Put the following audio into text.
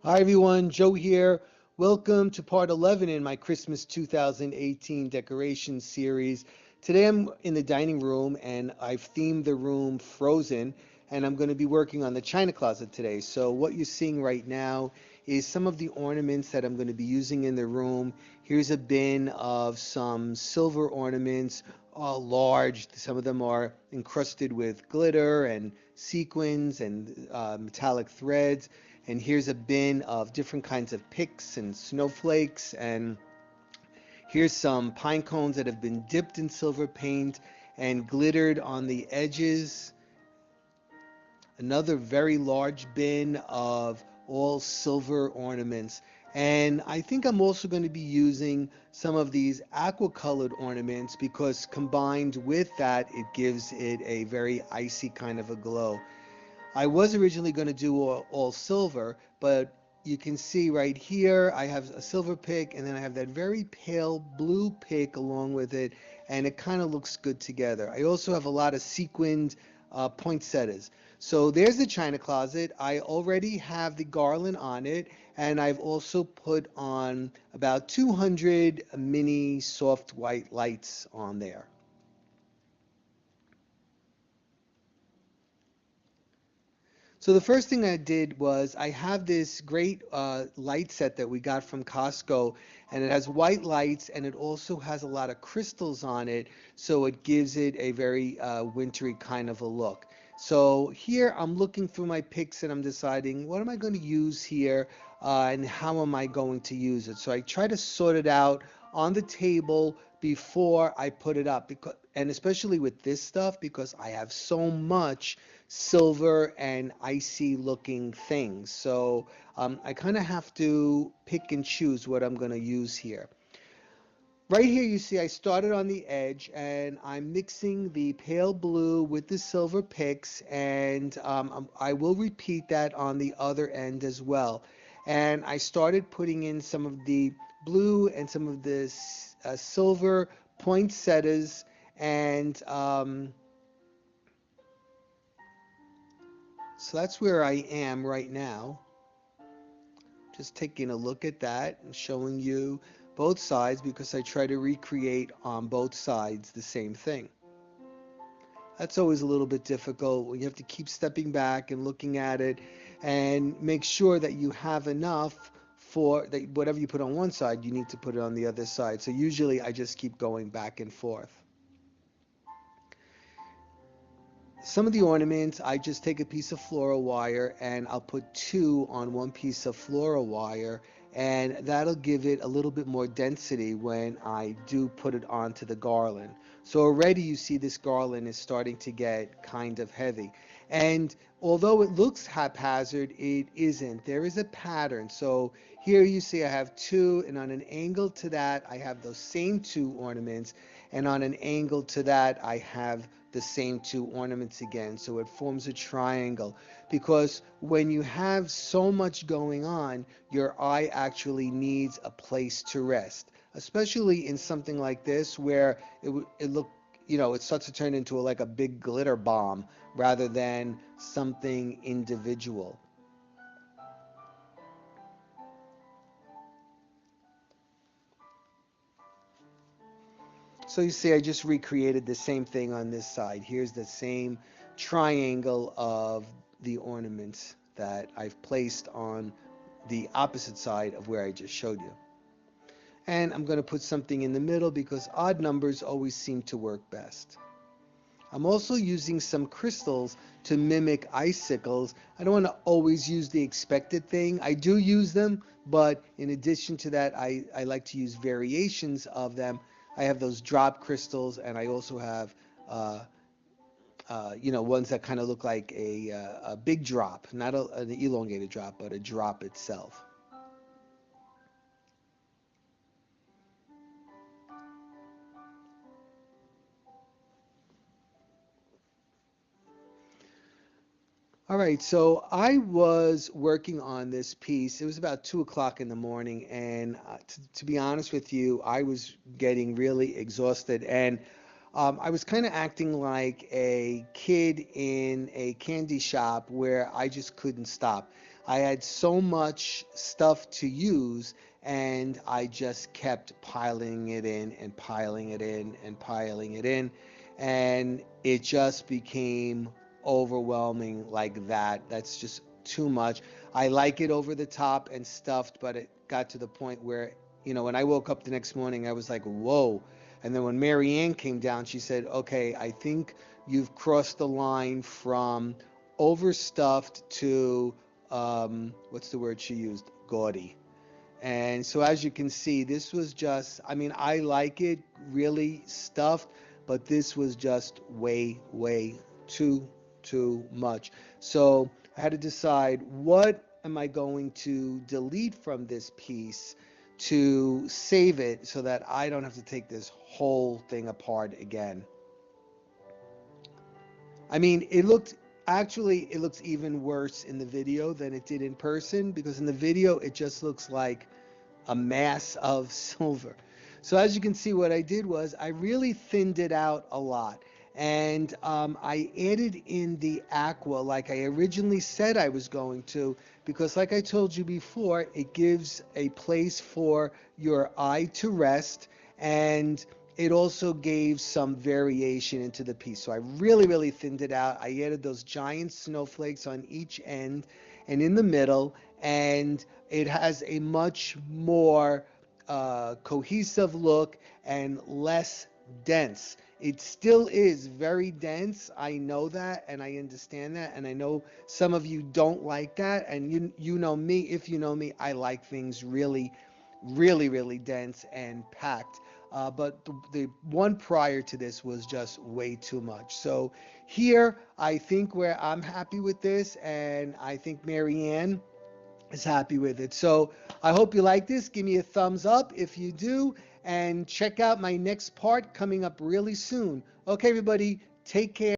Hi everyone, Joe here. Welcome to part 11 in my Christmas 2018 decoration series. Today I'm in the dining room and I've themed the room Frozen, and I'm going to be working on the china closet today. So what you're seeing right now is some of the ornaments that I'm going to be using in the room. Here's a bin of some silver ornaments, large. Some of them are encrusted with glitter and sequins and metallic threads. And here's a bin of different kinds of picks and snowflakes. And here's some pine cones that have been dipped in silver paint and glittered on the edges. Another very large bin of all silver ornaments. And I think I'm also going to be using some of these aqua colored ornaments because combined with that, it gives it a very icy kind of a glow. I was originally going to do all silver, but you can see right here I have a silver pick and then I have that very pale blue pick along with it, and it kind of looks good together. I also have a lot of sequined poinsettias. So there's the china closet. I already have the garland on it, and I've also put on about 200 mini soft white lights on there. So the first thing I did was I have this great light set that we got from Costco, and it has white lights and it also has a lot of crystals on it, so it gives it a very wintry kind of a look. So here I'm looking through my picks and I'm deciding what am I going to use here and how am I going to use it. So I try to sort it out on the table before I put it up, because, and especially with this stuff because I have so much silver and icy looking things. So I kind of have to pick and choose what I'm going to use here. Right here you see I started on the edge and I'm mixing the pale blue with the silver picks, and I will repeat that on the other end as well. And I started putting in some of the blue and some of the silver poinsettias, and so that's where I am right now. Just taking a look at that and showing you both sides because I try to recreate on both sides the same thing. That's always a little bit difficult when you have to keep stepping back and looking at it and make sure that you have enough for that whatever you put on one side, you need to put it on the other side. So usually I just keep going back and forth. Some of the ornaments, I just take a piece of floral wire and I'll put two on one piece of floral wire, and that'll give it a little bit more density when I do put it onto the garland. So already you see this garland is starting to get kind of heavy. And although it looks haphazard, it isn't. There is a pattern. So here you see I have two, and on an angle to that, I have those same two ornaments, and on an angle to that, I have the same two ornaments again. So it forms a triangle because when you have so much going on, your eye actually needs a place to rest, especially in something like this where it look, it starts to turn into like a big glitter bomb rather than something individual. So you see, I just recreated the same thing on this side. Here's the same triangle of the ornaments that I've placed on the opposite side of where I just showed you. And I'm going to put something in the middle because odd numbers always seem to work best. I'm also using some crystals to mimic icicles. I don't want to always use the expected thing. I do use them, but in addition to that, I like to use variations of them. I have those drop crystals, and I also have, ones that kind of look like a big drop, not an elongated drop, but a drop itself. All right, so I was working on this piece. It was about 2 o'clock in the morning, and to be honest with you, I was getting really exhausted, and I was kind of acting like a kid in a candy shop where I just couldn't stop. I had so much stuff to use, and I just kept piling it in and piling it in and piling it in, and it just became overwhelming like that. That's just too much. I like it over the top and stuffed, but it got to the point where, when I woke up the next morning, I was like, whoa. And then when Mary Ann came down, she said, okay, I think you've crossed the line from overstuffed to, what's the word she used? Gaudy. And so as you can see, this was just, I mean, I like it really stuffed, but this was just way, way too much. So I had to decide, what am I going to delete from this piece to save it so that I don't have to take this whole thing apart again. I mean, it looks even worse in the video than it did in person, because in the video it just looks like a mass of silver. So as you can see, what I did was I really thinned it out a lot. And I added in the aqua like I originally said I was going to, because like I told you before, it gives a place for your eye to rest, and it also gave some variation into the piece. So I really, really thinned it out. I added those giant snowflakes on each end and in the middle, and it has a much more cohesive look and less dense. It still is very dense. I know that, and I understand that, and I know some of you don't like that. And you know me, if you know me, I like things really, really, really dense and packed. But the one prior to this was just way too much. So here, I think where I'm happy with this, and I think Mary Ann is happy with it. So I hope you like this. Give me a thumbs up if you do, and check out my next part coming up really soon. Okay, everybody, take care.